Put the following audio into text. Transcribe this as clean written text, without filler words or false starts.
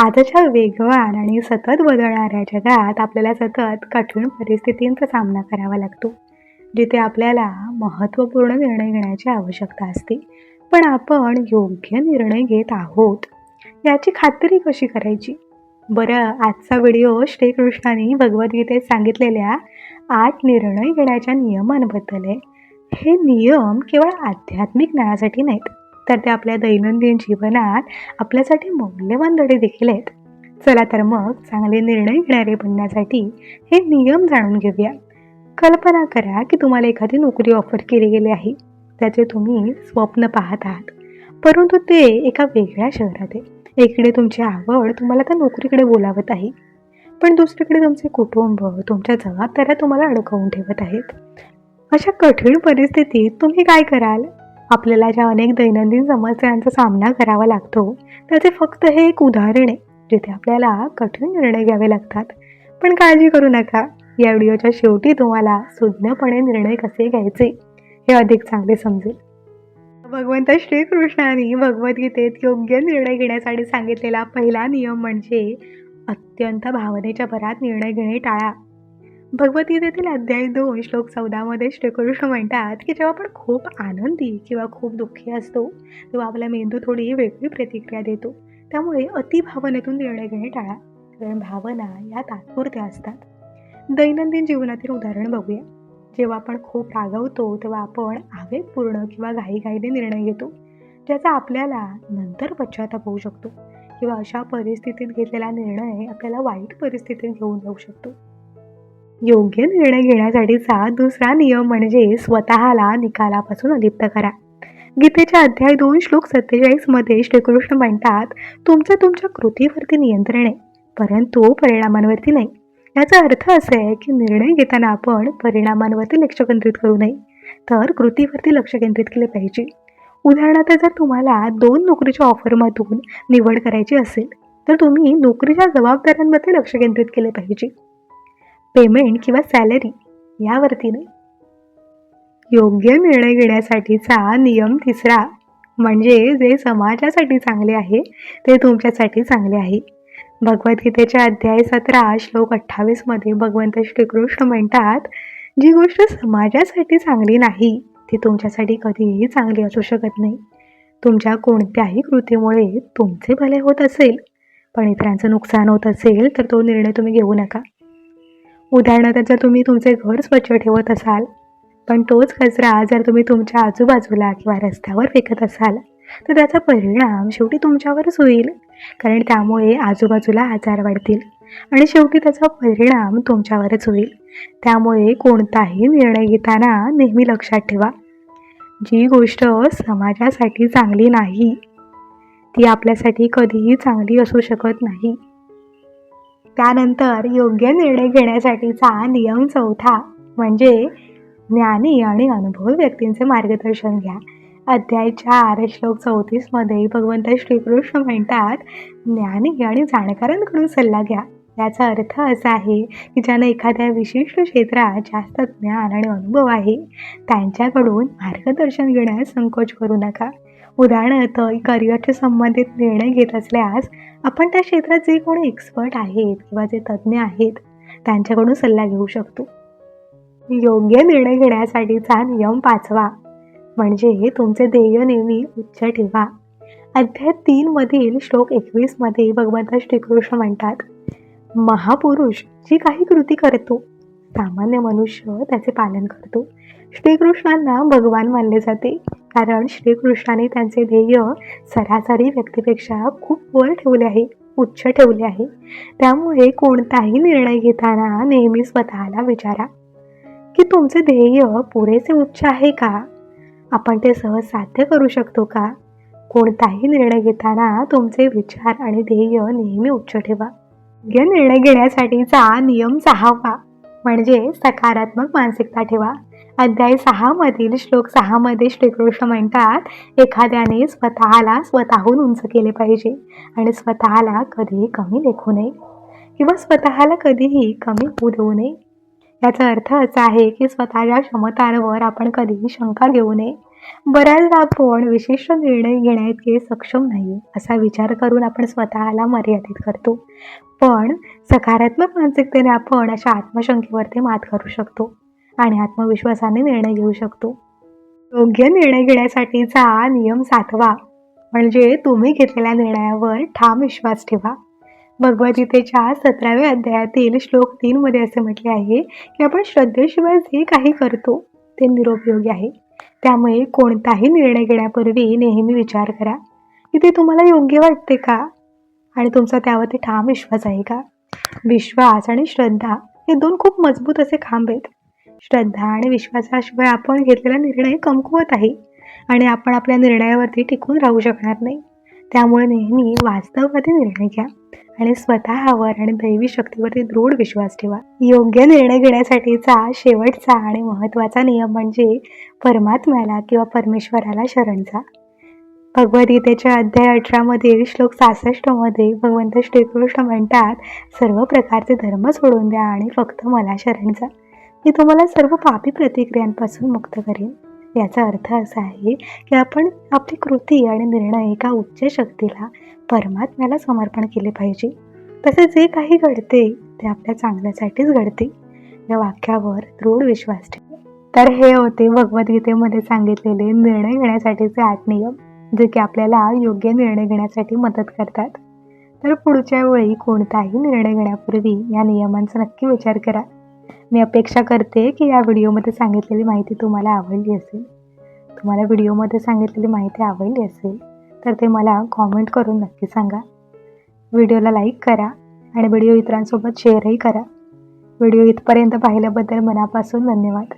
आजच्या वेगवान आणि सतत बदलणाऱ्या जगात आपल्याला सतत कठीण परिस्थितींचा सामना करावा लागतो, जिथे आपल्याला महत्त्वपूर्ण निर्णय घेण्याची आवश्यकता असते. पण आपण योग्य निर्णय घेत आहोत याची खात्री कशी करायची? बरं, आजचा व्हिडिओ श्रीकृष्णाने भगवद्गीतेत सांगितलेल्या 8 निर्णय घेण्याच्या नियमांबद्दल आहे. हे नियम केवळ आध्यात्मिक ज्ञानासाठी नाहीत, तर ते आपल्या दैनंदिन जीवनात आपल्यासाठी मौल्यवान धडे देखील आहेत. चला तर मग चांगले निर्णय घेणारे बनण्यासाठी हे नियम जाणून घेऊया. कल्पना करा की तुम्हाला एखादी नोकरी ऑफर केली गेली आहे. त्याचे तुम्ही स्वप्न पाहत आहात, परंतु ते एका वेगळ्या शहरात आहे. एकीकडे तुमची आवड तुम्हाला त्या नोकरीकडे बोलावत आहे, पण दुसरीकडे तुमचे कुटुंब, तुमच्या जबाबदाऱ्या तुम्हाला अडकवून ठेवत आहेत. अशा कठीण परिस्थितीत तुम्ही काय कराल? आपल्याला ज्या अनेक दैनंदिन समस्यांचा सामना करावा लागतो, त्याचे फक्त हे एक उदाहरण आहे, जिथे आपल्याला कठीण निर्णय घ्यावे लागतात. पण काळजी करू नका, या व्हिडिओच्या शेवटी तुम्हाला सुज्ञपणे निर्णय कसे घ्यायचे हे अधिक चांगले समजेल. भगवंत श्रीकृष्णाने भगवद्गीतेत योग्य निर्णय घेण्यासाठी सांगितलेला पहिला नियम म्हणजे अत्यंत भावनेच्या भरात निर्णय घेणे टाळा. भगवद्गीतेतील अध्याय 2 श्लोक 14 मध्ये श्रीकृष्ण म्हणतात की जेव्हा आपण खूप आनंदी किंवा खूप दुःखी असतो, तेव्हा आपला मेंदू थोडी वेगळी प्रतिक्रिया देतो. त्यामुळे अतिभावनेतून निर्णय घेणे टाळा, कारण भावना या तात्पुरत्या असतात. दैनंदिन जीवनातील उदाहरण बघूया. जेव्हा आपण खूप रागवतो तेव्हा आपण आवेगपूर्ण किंवा घाईघाईने निर्णय घेतो, ज्याचा आपल्याला नंतर पश्चाताप होऊ शकतो, किंवा अशा परिस्थितीत घेतलेला निर्णय आपल्याला वाईट परिस्थितीत घेऊन जाऊ शकतो. योग्य निर्णय घेण्यासाठीचा दुसरा नियम म्हणजे स्वतःला निकालापासून अलिप्त करा. गीतेच्या अध्याय 2 श्लोक 47 मध्ये श्रीकृष्ण म्हणतात, तुमचं तुमच्या कृतीवरती नियंत्रण आहे, परंतु परिणामांवरती नाही. याचा अर्थ असा आहे की निर्णय घेताना आपण परिणामांवरती लक्ष केंद्रित करू नये, तर कृतीवरती लक्ष केंद्रित केले पाहिजे. उदाहरणार्थ, जर तुम्हाला 2 नोकरीच्या ऑफरमधून निवड करायची असेल, तर तुम्ही नोकरीच्या जबाबदाऱ्यांमध्ये लक्ष केंद्रित केले पाहिजे, पेमेंट किंवा सॅलरी यावरती नाही. योग्य निर्णय घेण्यासाठीचा नियम तिसरा म्हणजे जे समाजासाठी चांगले आहे ते तुमच्यासाठी चांगले आहे. भगवद्गीतेच्या अध्याय 17 श्लोक 28 मध्ये भगवंत श्रीकृष्ण म्हणतात, जी गोष्ट समाजासाठी चांगली नाही ती तुमच्यासाठी कधीही चांगली असू शकत नाही. तुमच्या कोणत्याही कृतीमुळे तुमचे भले होत असेल, पण इतरांचं नुकसान होत असेल, तर तो निर्णय तुम्ही घेऊ नका. उदाहरणार्थ, जर तुम्ही तुमचे घर स्वच्छ ठेवत असाल, पण तोच कचरा जर तुम्ही तुमच्या आजूबाजूला किंवा रस्त्यावर फेकत असाल, तर त्याचा परिणाम शेवटी तुमच्यावरच होईल, कारण त्यामुळे आजूबाजूला आजार वाढतील आणि शेवटी त्याचा परिणाम तुमच्यावरच होईल. त्यामुळे कोणताही निर्णय घेताना नेहमी लक्षात ठेवा, जी गोष्ट समाजासाठी चांगली नाही ती आपल्यासाठी कधीही चांगली असू शकत नाही. त्यानंतर योग्य निर्णय घेण्यासाठीचा नियम चौथा म्हणजे ज्ञानी आणि अनुभवी व्यक्तींचे मार्गदर्शन घ्या. अध्याय 4 श्लोक 34 मध्ये भगवंत श्रीकृष्ण म्हणतात, ज्ञानी आणि जाणकारांकडून सल्ला घ्या. याचा अर्थ असा आहे की ज्यांना एखाद्या विशिष्ट क्षेत्रात जास्त ज्ञान आणि अनुभव आहे, त्यांच्याकडून मार्गदर्शन घेण्यास संकोच करू नका. उदाहरणार्थ, करिअरच्या संबंधित निर्णय घेत असल्यास आपण त्या क्षेत्रात जे कोणी एक्सपर्ट आहेत किंवा जे तज्ज्ञ आहेत त्यांच्याकडून सल्ला घेऊ शकतो. योग्य निर्णय घेण्यासाठीचा नियम 5वा म्हणजे तुमचे ध्येय नेहमी उच्च ठेवा. अध्याय 3 मधील श्लोक 21 मध्ये भगवंत श्रीकृष्ण म्हणतात, महापुरुष जी काही कृती करतो, सामान्य मनुष्य त्याचे पालन करतो. श्रीकृष्णांना भगवान मानले जाते, कारण श्रीकृष्णाने त्यांचे ध्येय सरासरी व्यक्तीपेक्षा खूप वर ठेवले आहे, उच्च ठेवले आहे. त्यामुळे कोणताही निर्णय घेताना नेहमी स्वतःला विचारा की तुमचे ध्येय पुरेसे उच्च आहे का? आपण ते सहज साध्य करू शकतो का? कोणताही निर्णय घेताना तुमचे विचार आणि ध्येय नेहमी उच्च ठेवा. योग्य निर्णय घेण्यासाठीचा नियम 6वा म्हणजे सकारात्मक मानसिकता ठेवा. अध्याय 6 मधील श्लोक 6 मध्ये श्रीकृष्ण म्हणतात, एखाद्याने स्वतःला स्वतःहून उंच केले पाहिजे आणि स्वतःला कधीही कमी लेखू नये किंवा स्वतःला कधीही कमी होऊ देऊ नये. याचा अर्थ असा आहे की स्वतःच्या क्षमतांवर आपण कधीही शंका घेऊ नये, बऱ्याचदा आपण विशिष्ट निर्णय घेण्याइतके सक्षम नाही असा विचार करून आपण स्वतःला मर्यादित करतो. पण सकारात्मक मानसिकतेने आपण अशा आत्मशंकेवरती मात करू शकतो आणि आत्मविश्वासाने निर्णय घेऊ शकतो. योग्य निर्णय घेण्यासाठीचा नियम 7वा म्हणजे तुम्ही घेतलेल्या निर्णयावर ठाम विश्वास ठेवा. भगवद्गीतेच्या 17व्या अध्यायातील श्लोक 3 मध्ये असे म्हटले आहे की आपण श्रद्धेशिवाय जे काही करतो ते निरुपयोगी आहे. त्यामुळे कोणताही निर्णय घेण्यापूर्वी नेहमी विचार करा की ते तुम्हाला योग्य वाटते का आणि तुमचा त्यावरती ठाम विश्वास आहे का. विश्वास आणि श्रद्धा हे दोन खूप मजबूत असे खांब आहेत. श्रद्धा आणि विश्वासाशिवाय आपण घेतलेला निर्णय कमकुवत आहे आणि आपण आपल्या निर्णयावरती टिकून राहू शकणार नाही. त्यामुळे नेहमी वास्तववादी निर्णय घ्या आणि स्वतःवर आणि दैवी शक्तीवरती दृढ विश्वास ठेवा. योग्य निर्णय घेण्यासाठीचा शेवटचा आणि महत्त्वाचा नियम म्हणजे परमात्म्याला किंवा परमेश्वराला शरण जा. भगवद्गीतेच्या अध्याय 18 मधील श्लोक 66 मध्ये भगवंत श्रीकृष्ण म्हणतात, सर्व प्रकारचे धर्म सोडून द्या आणि फक्त मला शरण जा. मी तुम्हाला सर्व पापी प्रतिक्रियांपासून मुक्त करेन. याचा अर्थ असा आहे की आपण आपली कृती आणि निर्णय एका उच्च शक्तीला परमात्म्याला समर्पण केले पाहिजे. तसे जे काही घडते ते आपल्या चांगल्यासाठीच घडते या वाक्यावर दृढ विश्वास ठेवा. तर हे होते भगवद्गीतेमध्ये सांगितलेले निर्णय घेण्यासाठीचे 8 नियम जे की आपल्याला योग्य निर्णय घेण्यासाठी मदत करतात. तर पुढच्या वेळी कोणताही निर्णय घेण्यापूर्वी या नियमांचा नक्की विचार करा. मी अपेक्षा करते की या व्हिडिओमध्ये सांगितलेली माहिती तुम्हाला आवडली असेल. तुम्हाला व्हिडिओमध्ये सांगितलेली माहिती आवडली असेल तर ते मला कॉमेंट करून नक्की सांगा. व्हिडिओला लाईक करा आणि व्हिडिओ इतरांसोबत शेअरही करा. व्हिडिओ इथपर्यंत पाहिल्याबद्दल मनापासून धन्यवाद.